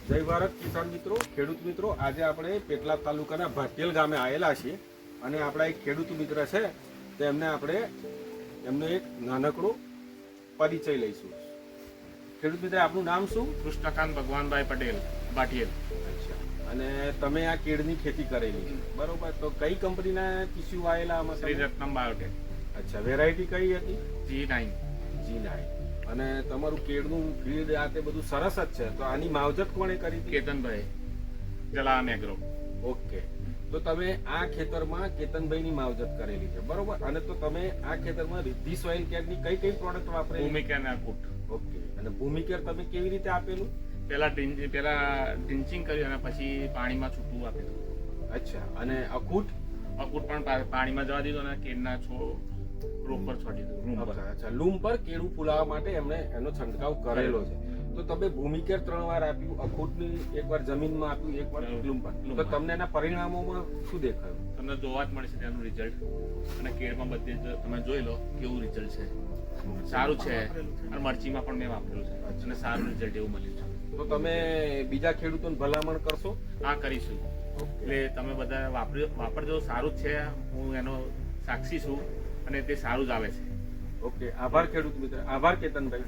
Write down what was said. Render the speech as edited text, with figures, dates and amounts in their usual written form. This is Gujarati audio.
જય ભારત કિસાન મિત્રો, ખેડૂત મિત્રો, આજે આપણે પેટલાદ તાલુકાના ભાટિયલ ગામે આવેલા છીએ અને આપણા એક ખેડૂત મિત્ર છે તેમને આપણે એમનો એક નાનકડો પરિચય લઈશું. ખેડૂત મિત્ર, આપનું નામ શું? કૃષ્ણકાંત ભગવાનભાઈ પટેલ, ભાટિયલ. અચ્છા, અને તમે આ કેળની ખેતી કરેલી છે, બરોબર? તો કઈ કંપનીના ટીસ્યુ આવેલા આમાં? શ્રી રત્નમ બાયોટેક અચ્છા, વેરાયટી કઈ હતી? G9. G9. અને તમારું કેળનું ફીલ્ડ આ તે બધું સરસ જ છે. તો આની માવજત કોણે કરી હતી? કેતનભાઈ, જલારામ એગ્રો. ઓકે, તો તમે આ ખેતરમાં કેતનભાઈની માવજત કરેલી છે, બરોબર? અને તો તમે આ ખેતરમાં રિદ્ધિ સોઇલ કેરની કઈ કઈ પ્રોડક્ટ વાપરેલી? ભૂમિકા ના કુટ. ઓકે, અને ભૂમિકેર તમે કેવી રીતે આપેલું? પેલા ડ્રિન્ચિંગ કર્યું અને પછી પાણીમાં છૂટું આપેલું. અચ્છા, અને અકૂટ? અકુટ પણ પાણીમાં જવા દીધું અને કેળના રોપ પર છોડી દીધું, રૂમ પર. અચ્છા, લૂમ પર કેળું ફૂલાવવા માટે એમણે એનો છંટકાવ કરેલો છે. તો તમે ભૂમિકેર 3 વાર આપ્યું, અખૂટની એકવાર જમીનમાં આપ્યું, એકવાર લૂમ પર. તો તમને એના પરિણામોમાં શું દેખાયું? તમને જોવા જ મળશે તેનું રિઝલ્ટ, અને કેળમાં બધે જ તમે જોઈ લો કેવું રિઝલ્ટ છે. સારું છે, અને મરચીમાં પણ મેં વાપરેલું છે અને સારું રિઝલ્ટ એવું મળ્યું છે. તો તમે બીજા ખેડૂતોને ભલામણ કરશો? હા, કરીશું. એટલે તમે બધા વાપરજો, સારું જ છે. હું એનો સાક્ષી છું અને તે સારું જ આવે છે. ઓકે, આભાર ખેડૂત મિત્ર, આભાર કેતનભાઈ.